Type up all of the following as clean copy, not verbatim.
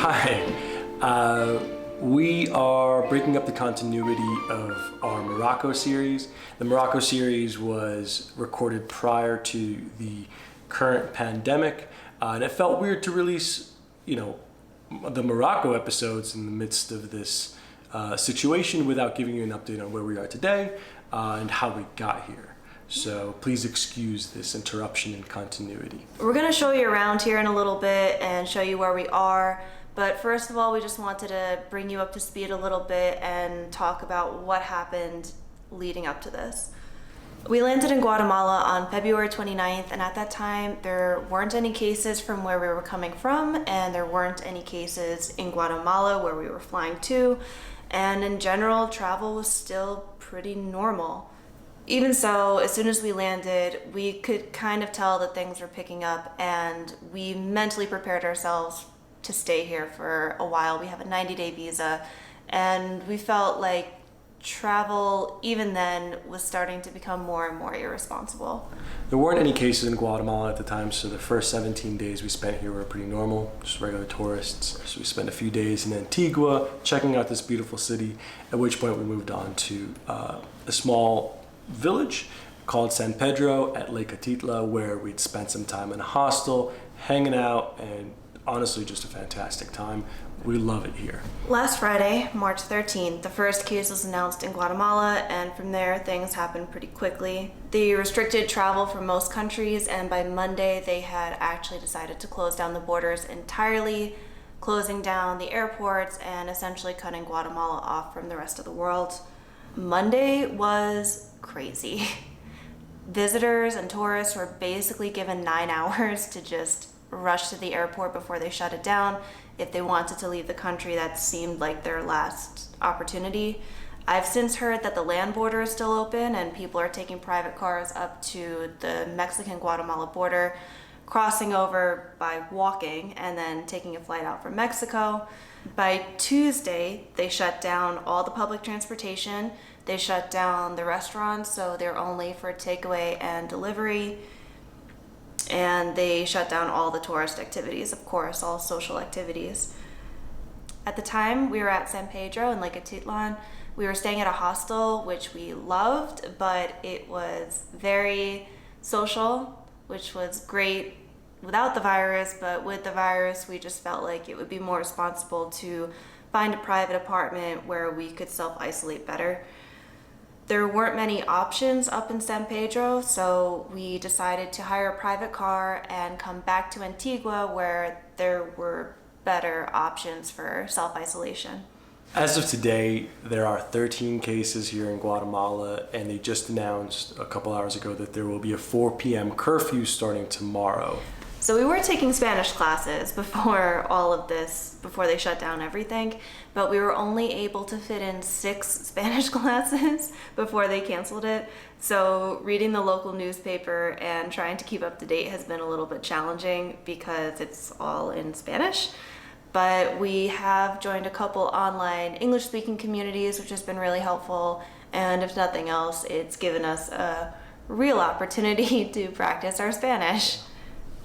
Hi. We are breaking up the continuity of our Morocco series. The Morocco series was recorded prior to the current pandemic, and it felt weird to release, the Morocco episodes in the midst of this situation without giving you an update on where we are today and how we got here. So please excuse this interruption in continuity. We're going to show you around here in a little bit and show you where we are. But first of all, we just wanted to bring you up to speed a little bit and talk about what happened leading up to this. We landed in Guatemala on February 29th, and at that time, there weren't any cases from where we were coming from, and there weren't any cases in Guatemala where we were flying to, and in general, travel was still pretty normal. Even so, as soon as we landed, we could kind of tell that things were picking up, and we mentally prepared ourselves to stay here for a while. We have a 90-day visa, and we felt like travel, even then, was starting to become more and more irresponsible. There weren't any cases in Guatemala at the time, so the first 17 days we spent here were pretty normal, just regular tourists. So we spent a few days in Antigua, checking out this beautiful city, at which point we moved on to a small village called San Pedro at Lake Atitla, where we'd spent some time in a hostel, hanging out, and honestly just a fantastic time. We love it here. Last Friday, March 13th, the first case was announced in Guatemala, and from there things happened pretty quickly. They restricted travel from most countries, and by Monday they had actually decided to close down the borders entirely, closing down the airports and essentially cutting Guatemala off from the rest of the world. Monday was crazy. Visitors and tourists were basically given 9 hours to just rush to the airport before they shut it down. If they wanted to leave the country, that seemed like their last opportunity. I've since heard that the land border is still open and people are taking private cars up to the Mexican-Guatemala border, crossing over by walking and then taking a flight out from Mexico. By Tuesday, they shut down all the public transportation. They shut down the restaurants, so they're only for takeaway and delivery. And they shut down all the tourist activities, of course, all social activities. At the time, we were at San Pedro in Lake Atitlan. We were staying at a hostel, which we loved, but it was very social, which was great without the virus, but with the virus, we just felt like it would be more responsible to find a private apartment where we could self-isolate better. There weren't many options up in San Pedro, so we decided to hire a private car and come back to Antigua where there were better options for self-isolation. As of today, there are 13 cases here in Guatemala, and they just announced a couple hours ago that there will be a 4 p.m. curfew starting tomorrow. So we were taking Spanish classes before all of this, before they shut down everything, but we were only able to fit in 6 Spanish classes before they canceled it. So reading the local newspaper and trying to keep up to date has been a little bit challenging because it's all in Spanish. But we have joined a couple online English-speaking communities, which has been really helpful. And if nothing else, it's given us a real opportunity to practice our Spanish.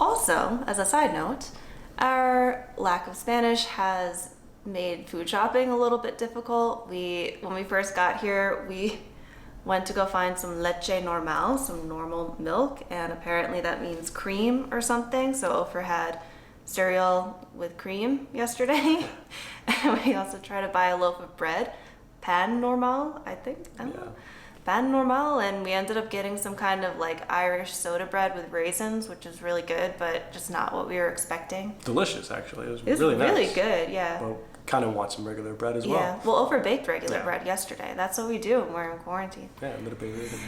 Also, as a side note, our lack of Spanish has made food shopping a little bit difficult. When we first got here, we went to go find some leche normal, some normal milk, and apparently that means cream or something. So Ofer had cereal with cream yesterday. And we also tried to buy a loaf of bread, pan normal, I think. I don't know. Pan normal, and we ended up getting some kind of like Irish soda bread with raisins, which is really good, but just not what we were expecting. Delicious, actually. It was really nice. Really good, yeah. Well, kind of want some regular bread as well. Yeah, well, Ofer baked regular bread yesterday. That's what we do when we're in quarantine. Yeah, a little bit really good.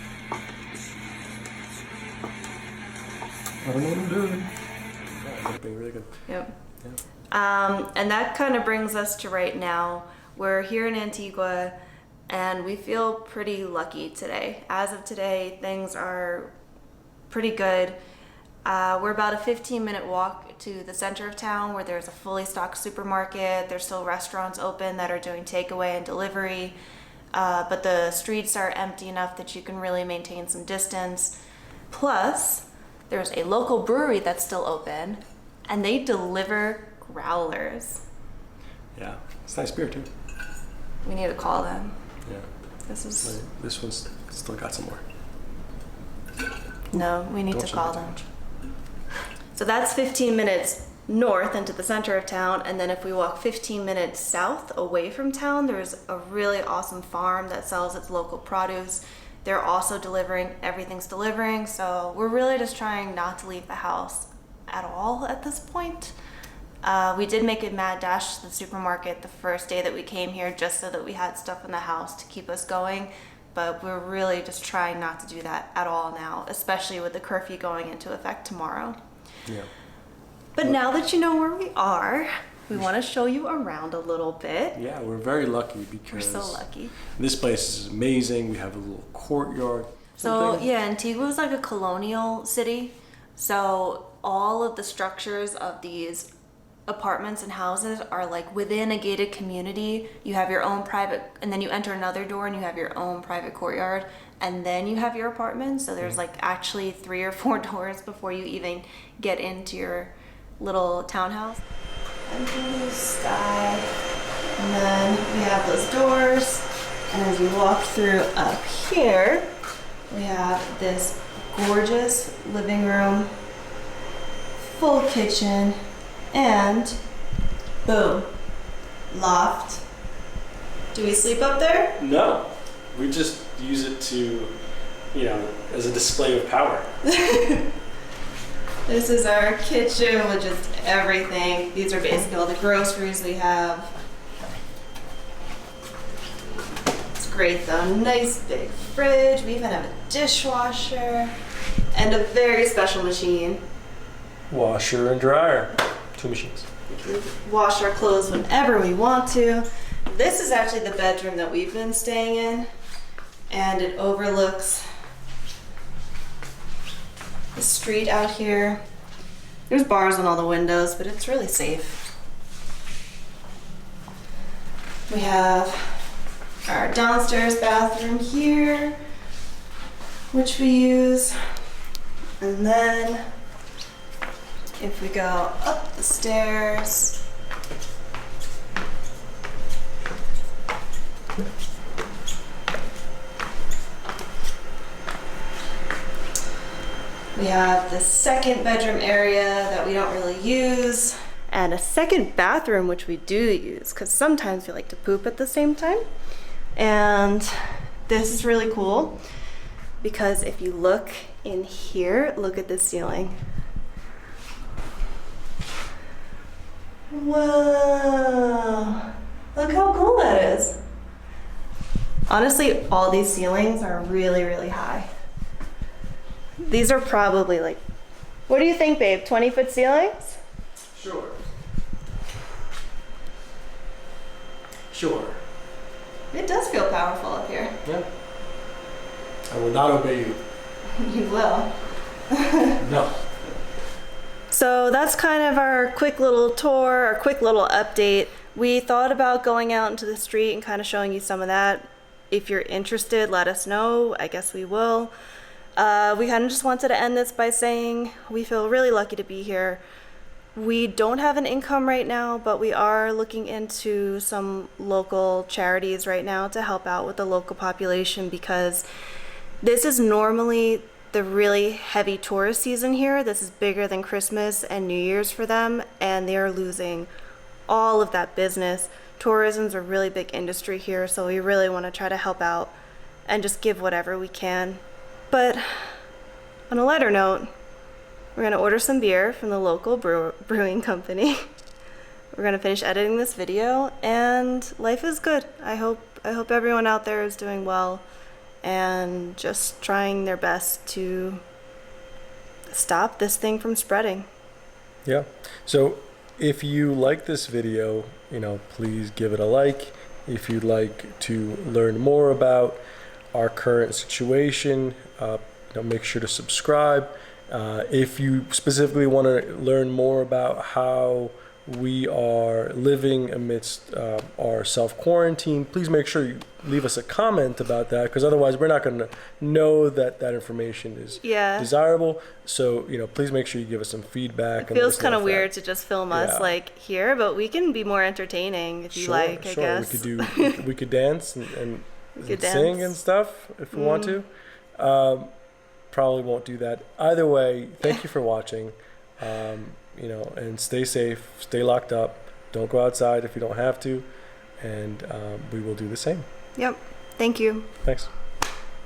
I don't know what I'm doing. Yeah, a little bit really good. Yep. Yeah. And that kind of brings us to right now. We're here in Antigua, and we feel pretty lucky today. As of today, things are pretty good. We're about a 15-minute walk to the center of town where there's a fully stocked supermarket. There's still restaurants open that are doing takeaway and delivery, but the streets are empty enough that you can really maintain some distance. Plus, there's a local brewery that's still open, and they deliver growlers. Yeah, it's a nice beer too. We need to call them. Yeah. This one's still got some more. No, we need Don't to call too them. much. So that's 15 minutes north into the center of town, and then if we walk 15 minutes south away from town, there's a really awesome farm that sells its local produce. They're also delivering, everything's delivering, so we're really just trying not to leave the house at all at this point. We did make a mad dash to the supermarket the first day that we came here just so that we had stuff in the house to keep us going, but we're really just trying not to do that at all now, especially with the curfew going into effect tomorrow. Yeah. But now that you know where we are, we want to show you around a little bit. Yeah, we're very lucky because We're so lucky. this place is amazing. We have a little courtyard. So yeah, Antigua is like a colonial city. So all of the structures of these apartments and houses are like within a gated community. You have your own private, and then you enter another door and you have your own private courtyard, and then you have your apartment. So there's like actually 3 or 4 doors before you even get into your little townhouse. And blue sky, and then we have those doors, and as you walk through up here, we have this gorgeous living room, full kitchen, and boom, loft. Do we sleep up there? No, we just use it to, as a display of power. This is our kitchen with just everything. These are basically all the groceries we have. It's great though. Nice big fridge. We even have a dishwasher and a very special machine. Washer and dryer. 2 machines. We can wash our clothes whenever we want to. This is actually the bedroom that we've been staying in, and it overlooks the street out here. There's bars on all the windows, but it's really safe. We have our downstairs bathroom here, which we use. And then if we go up the stairs, we have the second bedroom area that we don't really use, and a second bathroom which we do use because sometimes we like to poop at the same time. And this is really cool because if you look in here, look at the ceiling. Whoa, look how cool that is. Honestly, all these ceilings are really, really high. These are probably like, what do you think, babe? 20-foot ceilings? Sure. Sure. It does feel powerful up here. Yeah. I will not obey you. You will. No. So that's kind of our quick little tour, our quick little update. We thought about going out into the street and kind of showing you some of that. If you're interested, let us know. I guess we will. We kind of just wanted to end this by saying we feel really lucky to be here. We don't have an income right now, but we are looking into some local charities right now to help out with the local population because this is normally the really heavy tourist season here. This is bigger than Christmas and New Year's for them, and they are losing all of that business. Tourism's a really big industry here, so we really want to try to help out and just give whatever we can. But on a lighter note, we're going to order some beer from the local brewing company. We're going to finish editing this video, and life is good. I hope everyone out there is doing well and just trying their best to stop this thing from spreading. Yeah. So if you like this video, please give it a like. If you'd like to learn more about our current situation, make sure to subscribe. If you specifically want to learn more about how we are living amidst our self-quarantine. Please make sure you leave us a comment about that, because otherwise we're not going to know that that information is desirable. So, please make sure you give us some feedback. It feels kind of weird to just film us here, but we can be more entertaining if you like, I guess. We could dance and sing and stuff if we want to. Probably won't do that. Either way, thank you for watching. And stay safe, stay locked up. Don't go outside if you don't have to. And we will do the same. Yep. Thank you. Thanks.